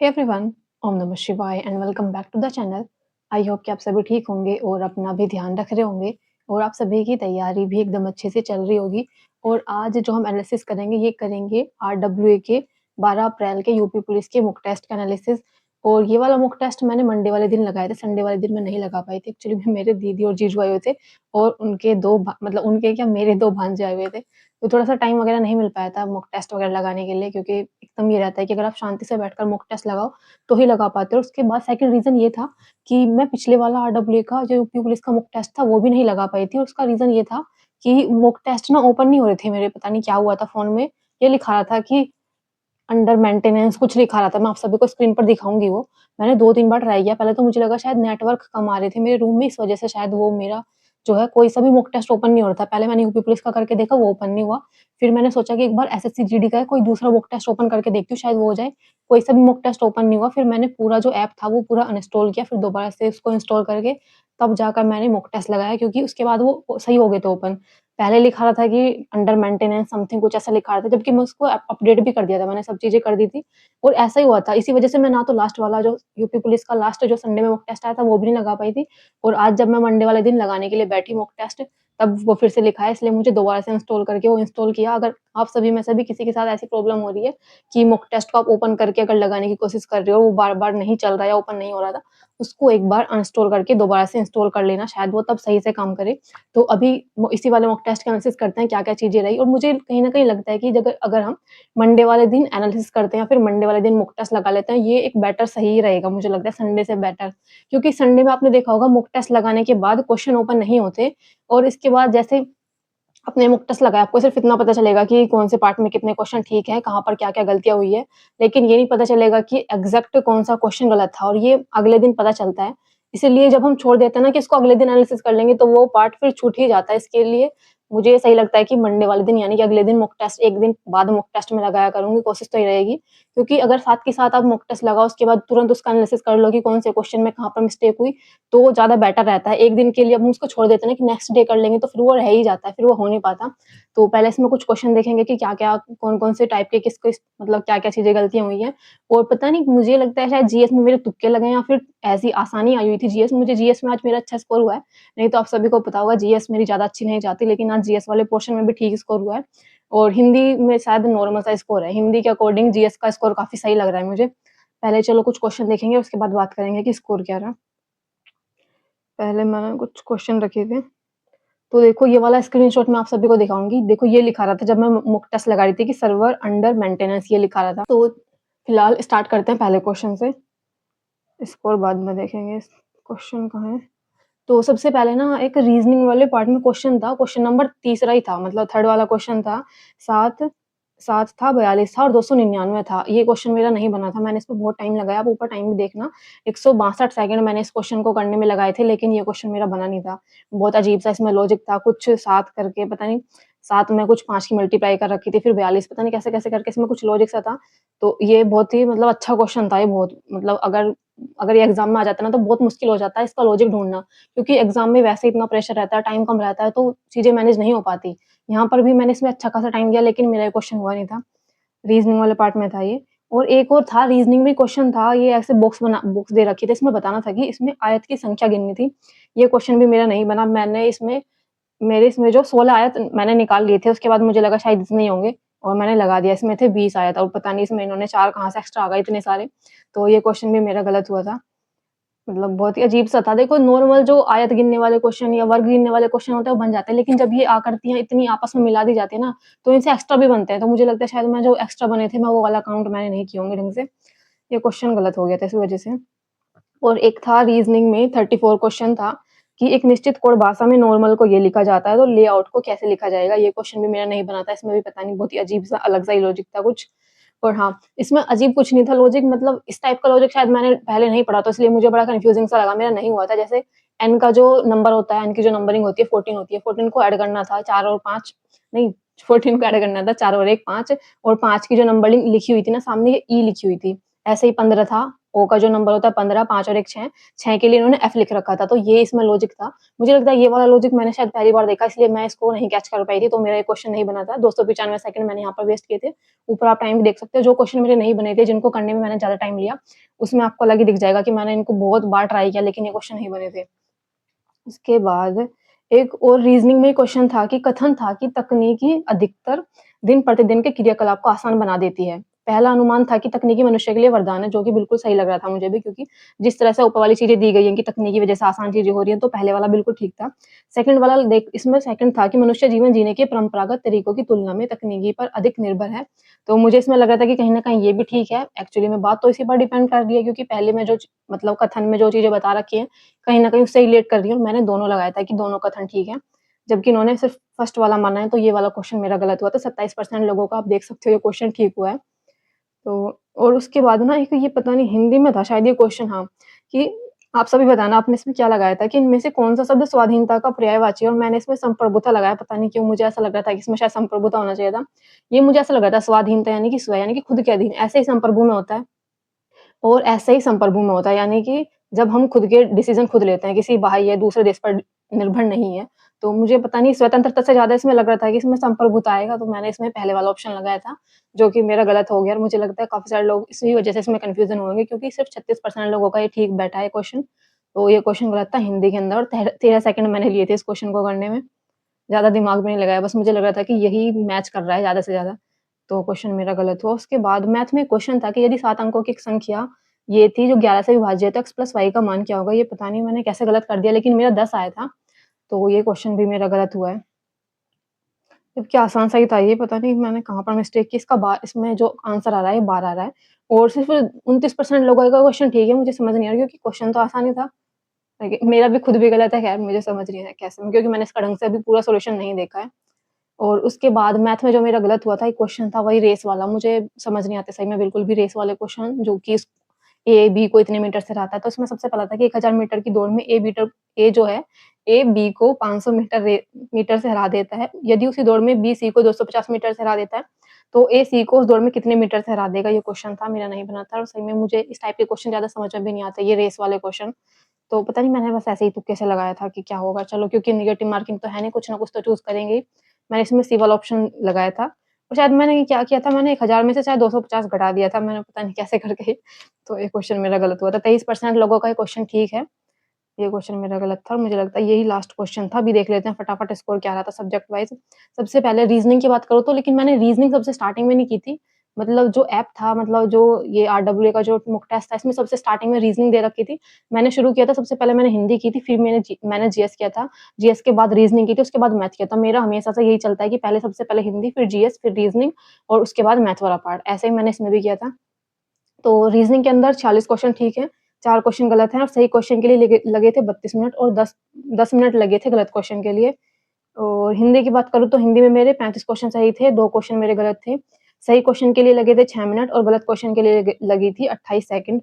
Hey everyone, ओम नमः शिवाय and welcome back to the channel. I hope कि आप सभी ठीक होंगे और अपना भी ध्यान रख रहे होंगे और आप सभी की तैयारी भी एकदम अच्छे से चल रही होगी। और आज जो हम एनालिसिस करेंगे ये करेंगे आरडब्ल्यूए के 12 अप्रैल के यूपी पुलिस के मॉक टेस्ट का एनालिसिस। और ये वाला मॉक टेस्ट मैंने मंडे वाले दिन लगाए थे, संडे वाले दिन मैं नहीं लगा पाई थी। एक्चुअली में मेरे दीदी और जीजू आए हुए थे और उनके मतलब उनके क्या मेरे 2 भांजे आए हुए थे। तो थोड़ा-सा टाइम वगैरह नहीं मिल पाया था मॉक टेस्ट वगैरह लगाने के लिए, क्योंकि एकदम ये रहता है कि अगर आप शांति से बैठकर मॉक टेस्ट लगाओ तो ही लगा पाते हो। उसके बाद सेकंड रीज़न ये था कि मैं पिछले वाला आरडब्ल्यूए का जो यूपी पुलिस का मॉक टेस्ट था वो भी नहीं लगा पाई थी। और उसका रीज़न ये था कि मॉक टेस्ट ना ओपन नहीं हो रहे थे मेरे, पता नहीं क्या हुआ था फ़ोन में। ये लिखा रहा था कि अंडर मेंटेनेंस कुछ लिखा रहा था, मैं आप सभी को स्क्रीन पर दिखाऊँगी वो। मैंने 2-3 बार ट्राई किया, पहले तो मुझे लगा शायद नेटवर्क कम आ रहे थे मेरे रूम में, इस वज़ह से शायद वो मेरा जो है कोई सा भी मॉक टेस्ट ओपन नहीं हो रहा था। पहले मैंने यूपी पुलिस का करके देखा, वो ओपन नहीं हुआ। फिर मैंने सोचा कि एक बार एसएससी जीडी का है, कोई दूसरा मॉक टेस्ट ओपन करके देखती हूँ, शायद वो हो जाए। कोई सा भी मॉक टेस्ट ओपन नहीं हुआ। फिर मैंने पूरा जो ऐप था वो पूरा अनइंस्टॉल किया, फिर दोबारा से उसको इंस्टॉल करके तब जाकर मैंने मॉक टेस्ट लगाया, क्योंकि उसके बाद वो सही हो गए थे ओपन। पहले लिखा रहा था कि अंडर मेंटेनेंस समथिंग कुछ ऐसा लिखा रहा था, जबकि मैं उसको अपडेट भी कर दिया था, मैंने सब चीज़ें कर दी थी। और ऐसा ही हुआ था। इसी वज़ह से मैं ना तो लास्ट वाला जो यूपी पुलिस का लास्ट जो संडे में मॉक टेस्ट आया था वो भी नहीं लगा पाई थी। और आज जब मैं मंडे वाले दिन लगाने के लिए बैठी मॉक टेस्ट, तब वो फिर से लिखा है, इसलिए मुझे दोबारा से इंस्टॉल करके वो इंस्टॉल किया। अगर आप सभी में से भी किसी के साथ ऐसी प्रॉब्लम हो रही है कि मॉक टेस्ट को आप ओपन करके अगर लगाने की कोशिश कर रहे हो, वो बार-बार नहीं चल रहा है या ओपन नहीं हो रहा था, उसको एक बार अनइंस्टॉल करके दोबारा से इंस्टॉल कर लेना, शायद वो तब सही से काम करे। तो अभी इसी वाले मॉक टेस्ट का एनालिसिस करते हैं क्या-क्या चीज़ें रही। और मुझे कहीं न कहीं लगता है कि अगर अगर हम मंडे वाले दिन एनालिसिस करते हैं या फिर मंडे वाले दिन मॉक टेस्ट लगा लेते हैं, ये एक बेटर सही रहेगा, मुझे लगता है संडे से बेटर। क्योंकि संडे में आपने देखा होगा मॉक टेस्ट लगाने के बाद क्वेश्चन ओपन नहीं होते और इसके बाद जैसे आपने मॉक टेस्ट लगाया, आपको सिर्फ इतना पता चलेगा कि कौन से पार्ट में कितने क्वेश्चन ठीक हैं, कहाँ पर क्या-क्या गलतियाँ हुई है। लेकिन ये नहीं पता चलेगा कि एग्ज़ैक्ट कौन-सा क्वेश्चन गलत था, और ये अगले दिन पता चलता है। इसीलिए जब हम छोड़ देते हैं ना कि इसको अगले दिन एनालिसिस कर लेंगे, तो वो पार्ट फिर छूट ही जाता है। इसके लिए मुझे सही लगता है कि मंडे वाले दिन, यानी कि अगले दिन मॉक टेस्ट, 1 दिन बाद मॉक टेस्ट में लगाया करूँगी, कोशिश तो ये रहेगी। क्योंकि अगर साथ के साथ आप मॉक टेस्ट लगाओ, उसके बाद तुरंत उसका एनालिसिस कर लो कि कौन से क्वेश्चन में कहाँ पर मिस्टेक हुई, तो वो ज़्यादा बेटर रहता है। एक दिन के लिए अब हम उसको छोड़ देते हैं ना कि नेक्स्ट डे कर लेंगे, तो फिर वो रह ही जाता है, फिर वो हो नहीं पाता। तो पहले इसमें कुछ क्वेश्चन देखेंगे कि क्या-क्या, कौन-कौन से टाइप के किस-किस, मतलब क्या-क्या चीज़ें गलतियाँ हुई हैं। और पता नहीं, मुझे लगता है शायद जीएस में मेरे तुक्के लगे हैं या फिर ऐसी आसानी आई हुई थी जीएस में। मुझे जीएस में आज मेरा अच्छा स्कोर हुआ है, नहीं तो आप सभी को पता होगा जीएस मेरी ज़्यादा अच्छी नहीं जाती, लेकिन आज जीएस वाले पोर्शन में भी ठीक स्कोर हुआ है। और हिंदी में शायद नॉर्मल सा स्कोर है। हिंदी के अकॉर्डिंग जीएस का स्कोर काफ़ी सही लग रहा है मुझे। पहले चलो कुछ क्वेश्चन देखेंगे, उसके बाद बात करेंगे कि स्कोर क्या रहा। पहले मैंने कुछ क्वेश्चन रखे थे। तो देखो, ये वाला स्क्रीनशॉट मैं आप सभी को दिखाऊँगी। देखो, ये लिखा रहा था जब मैं मॉक टेस्ट लगा रही थी कि सर्वर अंडर मेंटेनेंस, ये लिखा रहा था। तो फिलहाल स्टार्ट करते हैं पहले क्वेश्चन से, स्कोर बाद में देखेंगे। क्वेश्चन कहाँ है? तो सबसे पहले ना एक रीज़निंग वाले पार्ट में क्वेश्चन था, क्वेश्चन नंबर तीसरा ही था, मतलब थर्ड वाला क्वेश्चन था। 7 7 था, 42 था और 299 था। ये क्वेश्चन मेरा नहीं बना था, मैंने इसमें बहुत टाइम लगाया, आप ऊपर टाइम भी देखना। 162 सेकंड मैंने इस क्वेश्चन को करने में लगाए थे, लेकिन ये क्वेश्चन मेरा बना नहीं था। बहुत अजीब-सा इसमें लॉजिक था, कुछ 7 करके पता नहीं, 7 में कुछ 5 की मल्टीप्लाई कर रखी थी, फिर 42, पता नहीं कैसे-कैसे करके इसमें कुछ लॉजिक सा था। तो ये बहुत ही मतलब अच्छा क्वेश्चन था ये, बहुत मतलब अगर अगर ये एग्ज़ाम में आ जाता ना तो बहुत मुश्किल हो जाता है इसका लॉजिक ढूँढना। क्योंकि एग्ज़ाम में वैसे ही इतना प्रेशर रहता है, टाइम कम रहता है, तो चीज़ें मैनेज नहीं हो पाती। यहाँ पर भी मैंने इसमें अच्छा खासा टाइम दिया, लेकिन मेरा ये क्वेश्चन हुआ नहीं था। रीज़निंग वाले पार्ट में था ये। और एक और था, रीज़निंग में क्वेश्चन था, ये ऐसे बॉक्स दे रखी थी, इसमें बताना था कि इसमें आयत की संख्या गिननी थी। ये क्वेश्चन भी मेरा नहीं बना। मेरे इसमें जो 16 आयत मैंने निकाल लिए थे, उसके बाद मुझे लगा शायद इतने ही होंगे और मैंने लगा दिया। इसमें थे 20 आयत और पता नहीं इसमें इन्होंने 4 कहाँ से एक्स्ट्रा आ गए इतने सारे। तो ये क्वेश्चन भी मेरा गलत हुआ था। मतलब बहुत ही अजीब-सा था। देखो, नॉर्मल जो आयत गिनने वाले क्वेश्चन या वर्ग गिनने वाले क्वेश्चन होते हैं वो बन जाते हैं, लेकिन जब ये आकृतियाँ इतनी आपस में मिला दी जाती है ना, तो इनसे एक्स्ट्रा भी बनते हैं। तो मुझे लगता है शायद मैं जो एक्स्ट्रा बने थे, मैं वो वाला काउंट मैंने नहीं किए होंगे ढंग से। ये क्वेश्चन गलत हो गया था इस वजह से। और एक था रीज़निंग में, 34 क्वेश्चन था कि एक निश्चित कोड भाषा में नॉर्मल को ये लिखा जाता है, तो लेआउट को कैसे लिखा जाएगा? ये क्वेश्चन भी मेरा नहीं बना था। इसमें भी पता नहीं, बहुत ही अजीब-सा अलग-सा ही लॉजिक था कुछ। और हाँ, इसमें अजीब कुछ नहीं था लॉजिक, मतलब इस टाइप का लॉजिक शायद मैंने पहले नहीं पढ़ा, तो इसलिए मुझे बड़ा कन्फ्यूज़िंग सा लगा, मेरा नहीं हुआ था। जैसे n का जो नंबर होता है, n की जो नंबरिंग होती है 14 होती है, 14 को ऐड करना था 4 और 5 नहीं, 14 को ऐड करना था 4 और 1 5, और 5 की जो नंबरिंग लिखी हुई थी ना सामने, ये ई लिखी हुई थी। ऐसे ही 15 था, ओ का जो नंबर होता है 15, 5 और एक 6, 6 के लिए इन्होंने एफ लिख रखा था, तो ये इसमें लॉजिक था। मुझे लगता है ये वाला लॉजिक मैंने शायद पहली बार देखा, इसलिए मैं इसको नहीं कैच कर पाई थी, तो मेरा ये क्वेश्चन नहीं बना था। 295 सेकंड मैंने यहाँ पर वेस्ट किए थे। ऊपर आप टाइम भी देख सकते हो, जो क्वेश्चन मेरे नहीं बने थे, जिनको करने में मैंने ज़्यादा टाइम लिया, उसमें आपको अलग ही दिख जाएगा कि मैंने इनको बहुत बार ट्राई किया, लेकिन ये क्वेश्चन नहीं बने थे। उसके बाद एक और रीज़निंग में क्वेश्चन था कि कथन था कि तकनीकी अधिकतर दिन-प्रतिदिन के क्रियाकलाप को आसान बना देती है। पहला अनुमान था कि तकनीकी मनुष्य के लिए वरदान है, जो कि बिल्कुल सही लग रहा था मुझे भी, क्योंकि जिस तरह से ऊपर वाली चीज़ें दी गई हैं कि तकनीक की वजह से आसान चीज़ें हो रही हैं, तो पहले वाला बिल्कुल ठीक था। सेकंड वाला देख, इसमें सेकंड था कि मनुष्य जीवन जीने के परंपरागत तरीकों की तुलना में तकनीकी पर अधिक निर्भर है। तो मुझे इसमें लग रहा था कि कहीं न कहीं ये भी ठीक है। एक्चुअली में बात तो इसी पर डिपेंड कर रही है, क्योंकि पहले में जो मतलब कथन में जो चीज़ें बता रखी हैं, कहीं न कहीं उससे रिलेट कर रही हूँ। मैंने दोनों लगाया था कि दोनों कथन ठीक है, जबकि इन्होंने सिर्फ़ फर्स्ट वाला माना है, तो ये वाला क्वेश्चन मेरा गलत हुआ। तो 27% लोगों का आप देख सकते हो ये क्वेश्चन ठीक हुआ है। तो और उसके बाद ना एक ये पता नहीं हिंदी में था शायद ये क्वेश्चन, हाँ, कि आप सभी बताना आपने इसमें क्या लगाया था कि इनमें से कौन-सा शब्द स्वाधीनता का पर्यायवाची है, और मैंने इसमें संप्रभुता लगाया। पता नहीं क्यों मुझे ऐसा लग रहा था कि इसमें शायद संप्रभुता होना चाहिए था। ये मुझे ऐसा लग रहा था स्वाधीनता यानी कि स्व यानी कि खुद के अधीन, ऐसे ही संप्रभु में होता है। और ऐसे ही संप्रभु में होता है, यानी कि जब हम खुद के डिसीज़न खुद लेते हैं, किसी बाह्य दूसरे देश पर निर्भर नहीं है। तो मुझे पता नहीं स्वतंत्रता से ज़्यादा इसमें लग रहा था कि इसमें संप्रभुता आएगा, तो मैंने इसमें पहले वाला ऑप्शन लगाया था, जो कि मेरा गलत हो गया, और मुझे लगता है काफ़ी सारे लोग इसी वजह से इसमें कन्फ्यूज़न होंगे, क्योंकि सिर्फ़ 36% लोगों का ये ठीक बैठा है क्वेश्चन। तो ये क्वेश्चन गलत था हिंदी के अंदर, और 13 सेकंड मैंने लिए थे इस क्वेश्चन को करने में। ज़्यादा दिमाग में नहीं लगाया, बस मुझे लग रहा था कि यही मैच कर रहा है ज़्यादा से ज़्यादा, तो क्वेश्चन मेरा गलत हुआ। उसके बाद मैथ में क्वेश्चन था कि यदि 7 अंकों की एक संख्या ये थी जो 11 से विभाज्य है, तो x प्लस वाई का मान क्या होगा? ये पता नहीं मैंने कैसे गलत कर दिया, लेकिन मेरा 10 आया था, तो ये क्वेश्चन भी मेरा गलत हुआ है। जबकि आसान सा ही था ये, पता नहीं मैंने कहाँ पर मिस्टेक की। इसमें जो आंसर आ रहा है 12 आ रहा है, और सिर्फ़ 29% लोगों का क्वेश्चन ठीक है, मुझे समझ नहीं आ रहा, क्योंकि क्वेश्चन तो आसान ही था। मेरा भी खुद भी गलत है, खैर मुझे समझ नहीं है कैसे, क्योंकि मैंने इसका ढंग से अभी पूरा सॉल्यूशन नहीं देखा है। और उसके बाद मैथ में जो मेरा गलत हुआ था, एक क्वेश्चन था वही रेस वाला, मुझे समझ नहीं आते सही में बिल्कुल भी रेस वाले क्वेश्चन, जो कि ए, बी को इतने मीटर से हराता है। तो इसमें सबसे पहला था कि 1000 मीटर की दौड़ में ए जो है, ए बी को 500 मीटर से हरा देता है। यदि उसी दौड़ में बी सी को 250 मीटर से हरा देता है, तो ए सी को उस दौड़ में कितने मीटर से हरा देगा? ये क्वेश्चन था, मेरा नहीं बना था, और सही में मुझे इस टाइप के क्वेश्चन ज़्यादा समझ में भी नहीं आते, ये रेस वाले क्वेश्चन। तो पता नहीं मैंने बस ऐसे ही तुक्के से लगाया था कि क्या होगा, चलो क्योंकि नेगेटिव मार्किंग तो है नहीं, कुछ ना कुछ तो चूज़ करेंगे ही। मैंने इसमें सी वाला ऑप्शन लगाया था, और शायद मैंने क्या किया था, मैंने 1000 में से शायद 250 घटा दिया था, मैंने पता नहीं कैसे करके, तो ये क्वेश्चन मेरा गलत हुआ था। 23% लोगों का ये क्वेश्चन ठीक है, ये क्वेश्चन मेरा गलत था, और मुझे लगता है यही लास्ट क्वेश्चन था। अभी देख लेते हैं फटाफट स्कोर क्या रहा था सब्जेक्ट वाइज़। सबसे पहले रीज़निंग की बात करूँ तो, लेकिन मैंने रीज़निंग सबसे स्टार्टिंग में नहीं की थी। मतलब जो ऐप था, मतलब जो ये आरडब्ल्यूए का जो मॉक टेस्ट था, इसमें सबसे स्टार्टिंग में रीज़निंग दे रखी थी। मैंने शुरू किया था, सबसे पहले मैंने हिंदी की थी, फिर मैंने जीएस किया था। जीएस के बाद रीज़निंग की थी, उसके बाद मैथ किया था। मेरा हमेशा से यही चलता है कि पहले सबसे पहले हिंदी, फिर जीएस, फिर रीज़निंग, और उसके बाद मैथ वाला पार्ट। ऐसे ही मैंने इसमें भी किया था। तो रीज़निंग के अंदर 46 क्वेश्चन ठीक हैं, 4 क्वेश्चन गलत हैं, और सही क्वेश्चन के लिए लगे थे 32 मिनट, और 10 मिनट लगे थे गलत क्वेश्चन के लिए। और हिंदी की बात करूँ तो हिंदी में मेरे 35 क्वेश्चन सही थे, 2 क्वेश्चन मेरे गलत थे। सही क्वेश्चन के लिए लगे थे 6 मिनट, और गलत क्वेश्चन के लिए लगी थी 28 सेकंड।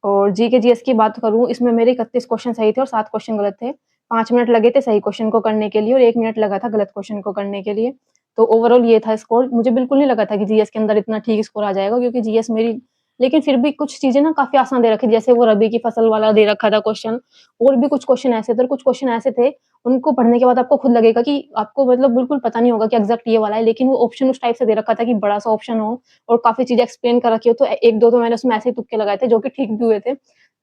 और जीके जीएस की बात करूँ, इसमें मेरे 31 क्वेश्चन सही थे और 7 क्वेश्चन गलत थे। 5 मिनट लगे थे सही क्वेश्चन को करने के लिए, और 1 मिनट लगा था गलत क्वेश्चन को करने के लिए। तो ओवरऑल ये था स्कोर। मुझे बिल्कुल नहीं लगा था कि जीएस के अंदर इतना ठीक स्कोर आ जाएगा, क्योंकि जीएस मेरी, लेकिन फिर भी कुछ चीज़ें ना काफ़ी आसान दे रखी थी, जैसे वो रबी की फसल वाला दे रखा था क्वेश्चन, और भी कुछ क्वेश्चन ऐसे थे, और कुछ क्वेश्चन ऐसे थे, उनको पढ़ने के बाद आपको खुद लगेगा कि आपको मतलब बिल्कुल पता नहीं होगा कि एग्ज़ैक्ट ये वाला है, लेकिन वो ऑप्शन उस टाइप से दे रखा था कि बड़ा-सा ऑप्शन हो, और काफ़ी चीज़ें एक्सप्लेन कर रखी हो, तो 1-2 तो मैंने उसमें ऐसे ही तुक्के लगाए थे, जो कि ठीक भी हुए थे।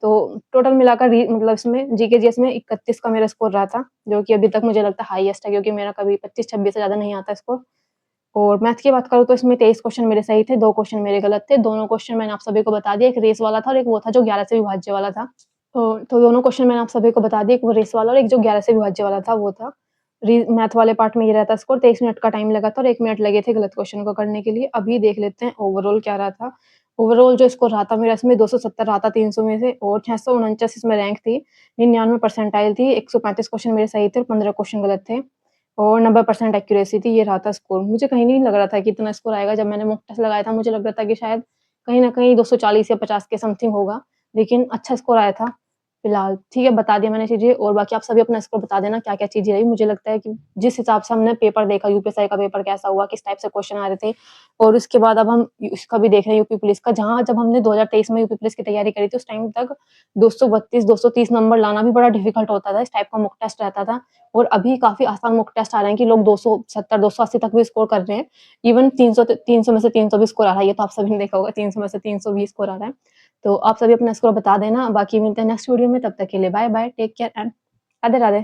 तो टोटल मिलाकर मतलब इसमें जीके जीएस में 31 का मेरा स्कोर रहा था, जो कि अभी तक मुझे लगता है हाईएस्ट है, क्योंकि मेरा कभी 25-26 से ज़्यादा नहीं आता स्कोर। और मैथ की बात करूँ तो इसमें 23 क्वेश्चन मेरे सही थे, 2 क्वेश्चन मेरे गलत थे। दोनों क्वेश्चन मैंने आप सभी को बता दिया, एक रेस वाला था और एक वो था जो 11 से विभाज्य वाला था। तो दोनों क्वेश्चन मैंने आप सभी को बता दिए, एक वो रेस वाला और एक जो 11 से विभाज्य वाला था वो था। री मैथ वाले पार्ट में ये रहता स्कोर, 23 मिनट का टाइम लगा था और 1 मिनट लगे थे गलत क्वेश्चन को करने के लिए। अभी देख लेते हैं ओवरऑल क्या रहा था। ओवरऑल जो स्कोर रहा था मेरा, इसमें 270 रहा था 300 में से, और 649 इसमें रैंक थी, 99 परसेंटाइल थी, 135 क्वेश्चन मेरे सही थे और 15 क्वेश्चन गलत थे, और 90% एक्यूरेसी थी। ये रहा था स्कोर। मुझे कहीं नहीं लग रहा था कि इतना स्कोर आएगा। जब मैंने मॉक टेस्ट लगाया था, मुझे लग रहा था कि शायद कहीं न कहीं 240 या 50 के समथिंग होगा, लेकिन अच्छा स्कोर आया था। फिलहाल ठीक है, बता दिया मैंने चीज़ें और बाकी आप सभी अपना स्कोर बता देना क्या-क्या चीज़ें रही। मुझे लगता है कि जिस हिसाब से हमने पेपर देखा, यूपीएससी का पेपर कैसा हुआ, किस टाइप से क्वेश्चन आ रहे थे और उसके बाद अब हम इसका भी देख रहे हैं यूपी पुलिस का, जहाँ जब हमने 2023 में यूपी पुलिस की तैयारी करी थी, उस टाइम तक 232, 230 नंबर लाना भी बड़ा डिफ़िकल्ट होता था, इस टाइप का मॉक टेस्ट रहता था और अभी काफ़ी आसान मॉक टेस्ट आ रहे हैं कि लोग 270, 280 तक भी स्कोर कर रहे हैं। इवन 300 में से 300 भी स्कोर आ रहा है, ये तो आप सभी ने देखा होगा, 300 में से 300 भी स्कोर आ रहा है। तो आप सभी अपना स्कोर बता देना, बाकी मिलते हैं नेक्स्ट वीडियो में, तब तक के लिए bye bye, take care and Radhe Radhe.